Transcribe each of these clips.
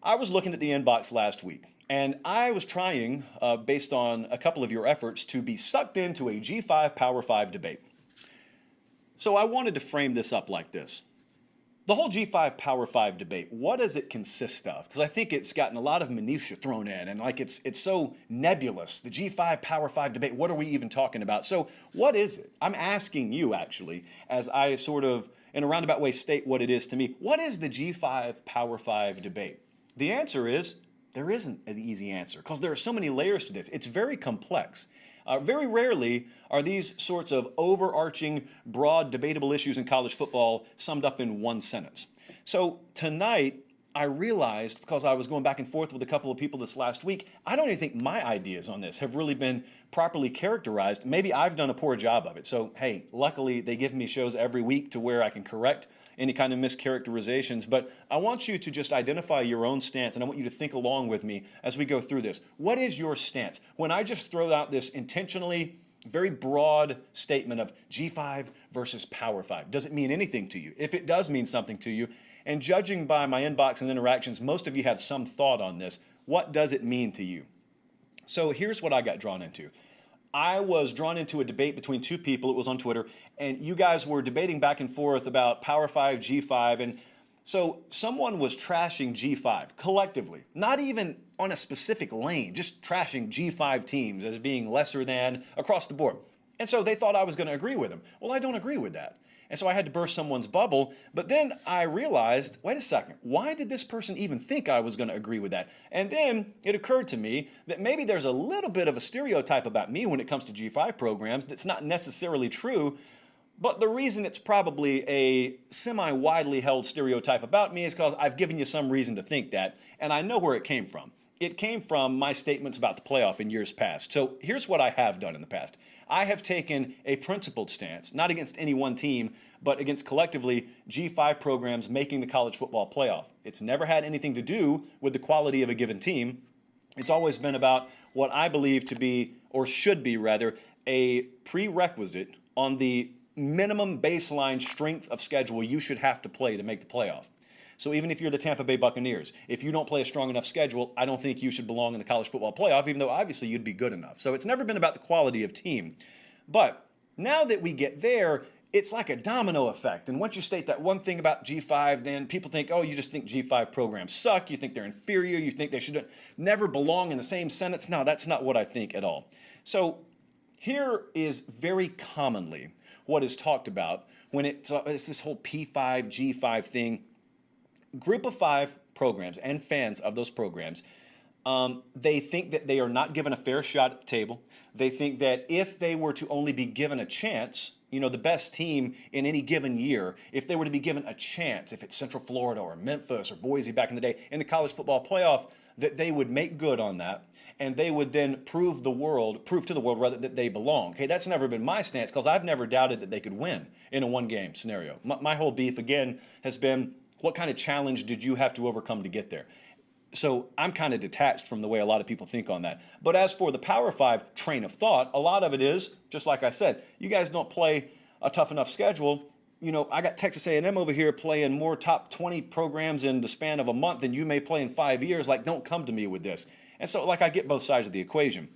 I was looking at the inbox last week, and I was trying, based on a couple of your efforts, to be sucked into a G5 Power 5 debate. So I wanted to frame this up like this. The whole G5 Power 5 debate, what does it consist of? Because I think it's gotten a lot of minutia thrown in, and like it's so nebulous. The G5 Power 5 debate, what are we even talking about? So what is it? I'm asking you, actually, as I sort of, in a roundabout way, state what it is to me. What is the G5 Power 5 debate? The answer is there isn't an easy answer because there are so many layers to this. It's very complex. Very rarely are these sorts of overarching, broad, debatable issues in college football summed up in one sentence. So tonight, I realized, because I was going back and forth with a couple of people this last week, I don't even think my ideas on this have really been properly characterized. Maybe I've done a poor job of it. So, hey, luckily they give me shows every week to where I can correct any kind of mischaracterizations. But I want you to just identify your own stance, and I want you to think along with me as we go through this. What is your stance? When I just throw out this intentionally very broad statement of G5 versus Power 5, does it mean anything to you? If it does mean something to you, and judging by my inbox and interactions, most of you have some thought on this. What does it mean to you? So here's what I got drawn into. I was drawn into a debate between two people. It was on Twitter, and you guys were debating back and forth about Power 5, G5, and so someone was trashing G5 collectively, not even on a specific lane, just trashing G5 teams as being lesser than across the board. And so they thought I was going to agree with them. Well, I don't agree with that. And so I had to burst someone's bubble. But then I realized, wait a second, why did this person even think I was going to agree with that? And then it occurred to me that maybe there's a little bit of a stereotype about me when it comes to G5 programs that's not necessarily true. But the reason it's probably a semi-widely held stereotype about me is because I've given you some reason to think that, and I know where it came from. It came from my statements about the playoff in years past. So here's what I have done in the past. I have taken a principled stance, not against any one team, but against collectively G5 programs making the college football playoff. It's never had anything to do with the quality of a given team. It's always been about what I believe to be, or should be rather, a prerequisite on the minimum baseline strength of schedule you should have to play to make the playoff. So even if you're the Tampa Bay Buccaneers, if you don't play a strong enough schedule, I don't think you should belong in the college football playoff, even though obviously you'd be good enough. So it's never been about the quality of team. But now that we get there, it's like a domino effect. And once you state that one thing about G5, then people think, oh, you just think G5 programs suck. You think they're inferior. You think they should never belong in the same sentence. No, that's not what I think at all. So here is very commonly what is talked about when it's this whole P5, G5 thing. Group of 5 programs and fans of those programs, they think that they are not given a fair shot at the table. They think that if they were to only be given a chance, you know, the best team in any given year, if they were to be given a chance, if it's Central Florida or Memphis or Boise back in the day in the college football playoff, that they would make good on that, and they would then prove to the world rather that they belong. Okay, that's never been my stance because I've never doubted that they could win in a one-game scenario. My whole beef, again, has been what kind of challenge did you have to overcome to get there? So I'm kind of detached from the way a lot of people think on that. But as for the Power 5 train of thought, a lot of it is, just like I said, you guys don't play a tough enough schedule. You know, I got Texas A&M over here playing more top 20 programs in the span of a month than you may play in 5 years. Like, don't come to me with this. And so, like, I get both sides of the equation.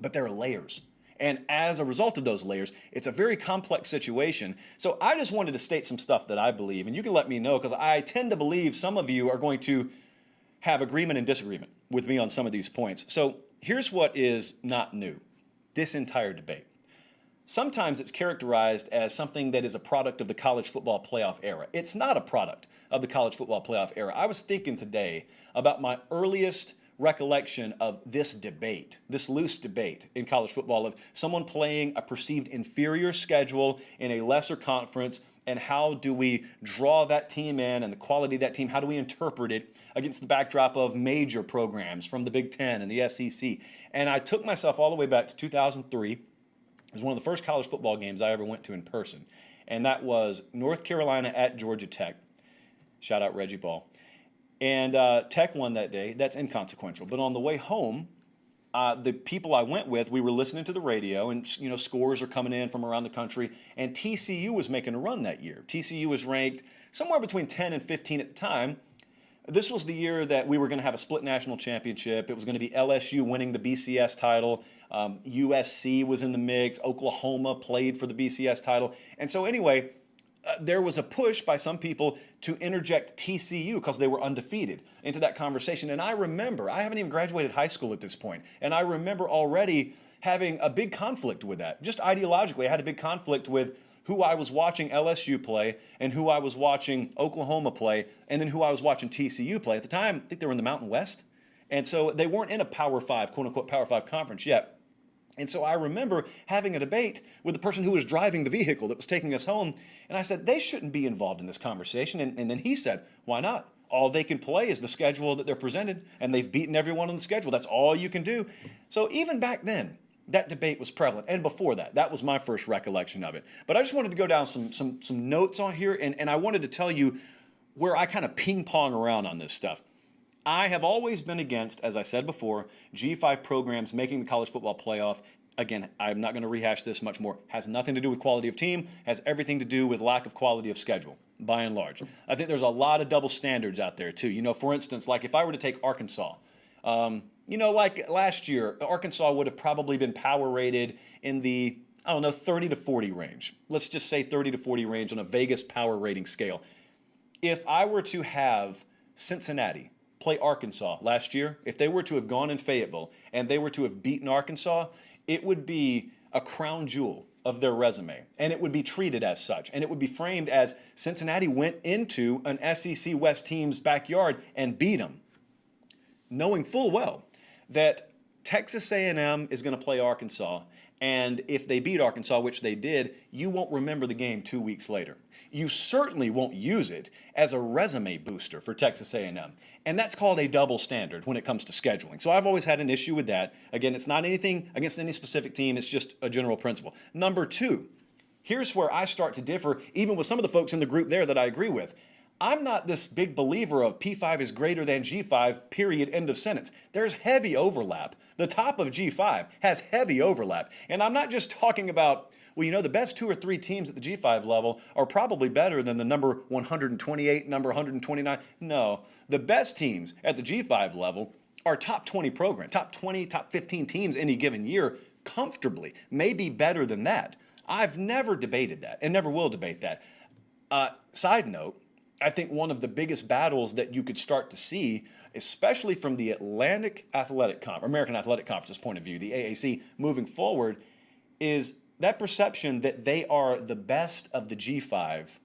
But there are layers. And as a result of those layers, it's a very complex situation. So I just wanted to state some stuff that I believe, and you can let me know, because I tend to believe some of you are going to have agreement and disagreement with me on some of these points. So here's what is not new, this entire debate. Sometimes it's characterized as something that is a product of the college football playoff era. It's not a product of the college football playoff era. I was thinking today about my earliest recollection of this debate, this loose debate in college football of someone playing a perceived inferior schedule in a lesser conference, and how do we draw that team in and the quality of that team, how do we interpret it against the backdrop of major programs from the Big Ten and the SEC. And I took myself all the way back to 2003. It was one of the first college football games I ever went to in person, and that was North Carolina at Georgia Tech. Shout out Reggie Ball. And Tech won that day. That's inconsequential. But on the way home, the people I went with, we were listening to the radio, and you know, scores are coming in from around the country. And TCU was making a run that year. TCU was ranked somewhere between 10 and 15 at the time. This was the year that we were going to have a split national championship. It was going to be LSU winning the BCS title. USC was in the mix. Oklahoma played for the BCS title. And so anyway, there was a push by some people to interject TCU because they were undefeated into that conversation. And I remember, I haven't even graduated high school at this point, and I remember already having a big conflict with that. Just ideologically, I had a big conflict with who I was watching LSU play and who I was watching Oklahoma play and then who I was watching TCU play. At the time, I think they were in the Mountain West. And so they weren't in a Power 5, quote unquote, Power 5 conference yet. And so I remember having a debate with the person who was driving the vehicle that was taking us home. And I said, they shouldn't be involved in this conversation. And then he said, why not? All they can play is the schedule that they're presented, and they've beaten everyone on the schedule. That's all you can do. So even back then, that debate was prevalent. And before that, that was my first recollection of it. But I just wanted to go down some notes on here, and I wanted to tell you where I kind of ping pong around on this stuff. I have always been against, as I said before, G5 programs making the college football playoff. Again, I'm not going to rehash this much more. Has nothing to do with quality of team, has everything to do with lack of quality of schedule, by and large. I think there's a lot of double standards out there, too. You know, for instance, like if I were to take Arkansas, you know, like last year, Arkansas would have probably been power rated in the, I don't know, 30 to 40 range. Let's just say 30 to 40 range on a Vegas power rating scale. If I were to have Cincinnati play Arkansas last year, if they were to have gone in Fayetteville and they were to have beaten Arkansas, it would be a crown jewel of their resume, and it would be treated as such, and it would be framed as Cincinnati went into an SEC West team's backyard and beat them, knowing full well that Texas A&M is going to play Arkansas, and if they beat Arkansas, which they did, you won't remember the game 2 weeks later. You certainly won't use it as a resume booster for Texas A&M. And that's called a double standard when it comes to scheduling. So I've always had an issue with that. Again, it's not anything against any specific team. It's just a general principle. Number two, here's where I start to differ, even with some of the folks in the group there that I agree with. I'm not this big believer of P5 is greater than G5, period, end of sentence. There's heavy overlap. The top of G5 has heavy overlap. And I'm not just talking about, well, you know, the best 2 or 3 teams at the G5 level are probably better than the number 128, number 129. No, the best teams at the G5 level are top 20 programs, top 20, top 15 teams any given year comfortably, maybe better than that. I've never debated that and never will debate that. Side note, I think one of the biggest battles that you could start to see, especially from the American Athletic Conference's point of view, the AAC, moving forward, is that perception that they are the best of the G5,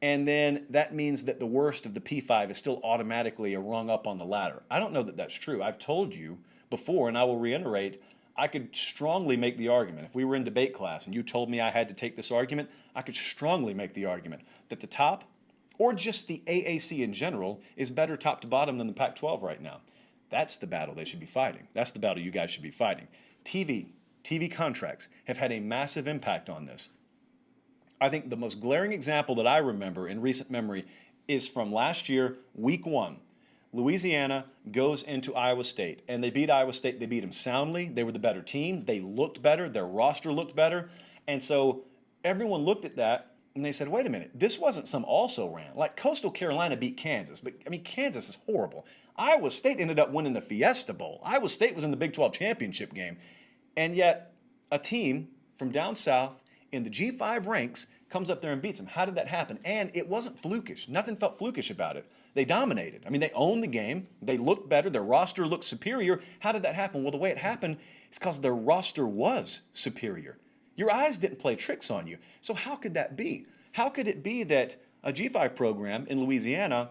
and then that means that the worst of the P5 is still automatically a rung up on the ladder. I don't know that that's true. I've told you before, and I will reiterate, I could strongly make the argument. If we were in debate class and you told me I had to take this argument, I could strongly make the argument that the top, or just the AAC in general, is better top to bottom than the Pac-12 right now. That's the battle they should be fighting. That's the battle you guys should be fighting. TV contracts have had a massive impact on this. I think the most glaring example that I remember in recent memory is from last year, week 1. Louisiana goes into Iowa State, and they beat Iowa State. They beat them soundly. They were the better team. They looked better. Their roster looked better. And so everyone looked at that, and they said, wait a minute, this wasn't some also-ran. Like Coastal Carolina beat Kansas, but I mean, Kansas is horrible. Iowa State ended up winning the Fiesta Bowl. Iowa State was in the Big 12 championship game. And yet a team from down south in the G5 ranks comes up there and beats them. How did that happen? And it wasn't flukish. Nothing felt flukish about it. They dominated. I mean, they owned the game. They looked better. Their roster looked superior. How did that happen? Well, the way it happened is because their roster was superior. Your eyes didn't play tricks on you. So how could that be? How could it be that a G5 program in Louisiana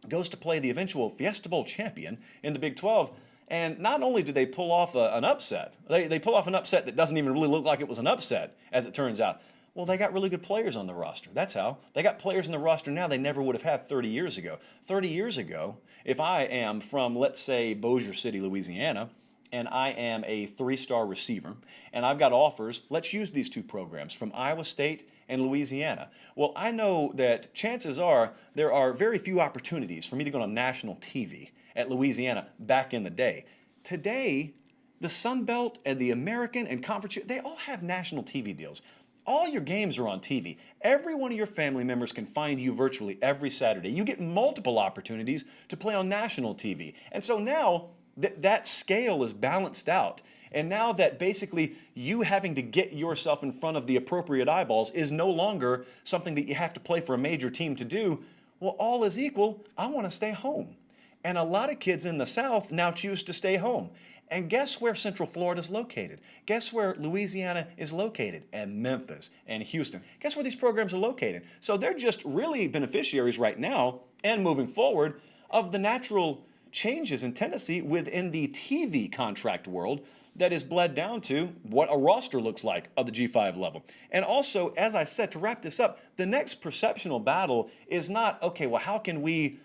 goes to play the eventual Fiesta Bowl champion in the Big 12, and not only do they pull off an upset, they pull off an upset that doesn't even really look like it was an upset, as it turns out. Well, they got really good players on the roster. That's how. They got players in the roster now they never would have had 30 years ago. 30 years ago, if I am from, let's say, Bossier City, Louisiana, and I am a 3-star receiver, and I've got offers, let's use these 2 programs from Iowa State and Louisiana. Well, I know that chances are there are very few opportunities for me to go on national TV at Louisiana back in the day. Today, the Sun Belt and the American and Conference, they all have national TV deals. All your games are on TV. Every one of your family members can find you virtually every Saturday. You get multiple opportunities to play on national TV. And so now that scale is balanced out. And now that basically you having to get yourself in front of the appropriate eyeballs is no longer something that you have to play for a major team to do, well, all is equal, I want to stay home. And a lot of kids in the South now choose to stay home. And guess where Central Florida is located? Guess where Louisiana is located? And Memphis and Houston. Guess where these programs are located? So they're just really beneficiaries right now and moving forward of the natural changes in tendency within the TV contract world that is bled down to what a roster looks like of the G5 level. And also, as I said, to wrap this up, the next perceptional battle is not, okay, well, how can we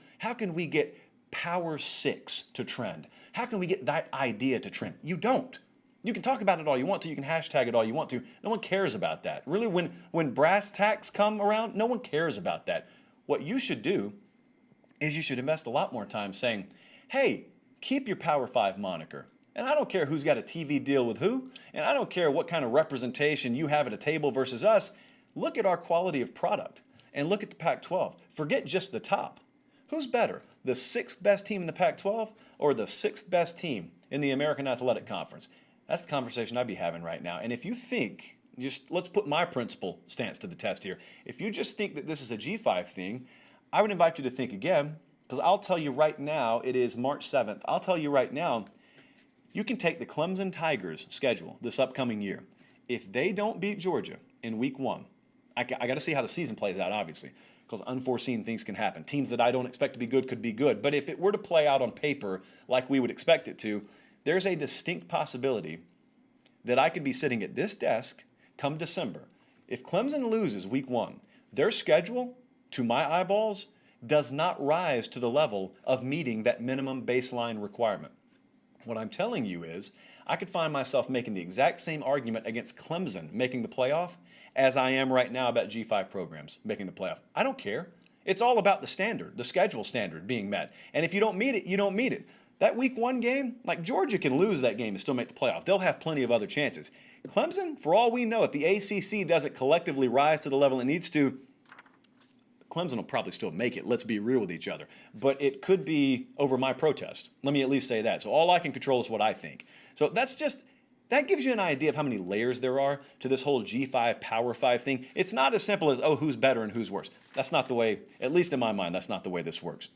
get Power 6 to trend? How can we get that idea to trend? You don't. You can talk about it all you want to. You can hashtag it all you want to. No one cares about that. Really, when brass tacks come around, no one cares about that. What you should do is you should invest a lot more time saying, hey, keep your Power 5 moniker. And I don't care who's got a TV deal with who, and I don't care what kind of representation you have at a table versus us. Look at our quality of product and look at the Pac-12. Forget just the top. Who's better, the 6th best team in the Pac-12 or the 6th best team in the American Athletic Conference? That's the conversation I'd be having right now. And if you think, let's put my principle stance to the test here. If you just think that this is a G5 thing, I would invite you to think again, because I'll tell you right now, it is March 7th. I'll tell you right now, you can take the Clemson Tigers schedule this upcoming year. If they don't beat Georgia in week 1, I got to see how the season plays out, obviously, because unforeseen things can happen. Teams that I don't expect to be good could be good. But if it were to play out on paper like we would expect it to, there's a distinct possibility that I could be sitting at this desk come December. If Clemson loses week 1, their schedule, to my eyeballs, does not rise to the level of meeting that minimum baseline requirement. What I'm telling you is I could find myself making the exact same argument against Clemson making the playoff as I am right now about G5 programs making the playoff. I don't care. It's all about the standard, the schedule standard being met. And if you don't meet it, you don't meet it. That week 1 game, like Georgia can lose that game and still make the playoff. They'll have plenty of other chances. Clemson, for all we know, if the ACC doesn't collectively rise to the level it needs to, Clemson will probably still make it. Let's be real with each other. But it could be over my protest. Let me at least say that. So all I can control is what I think. So that gives you an idea of how many layers there are to this whole G5, Power 5 thing. It's not as simple as, oh, who's better and who's worse. That's not the way, at least in my mind, that's not the way this works.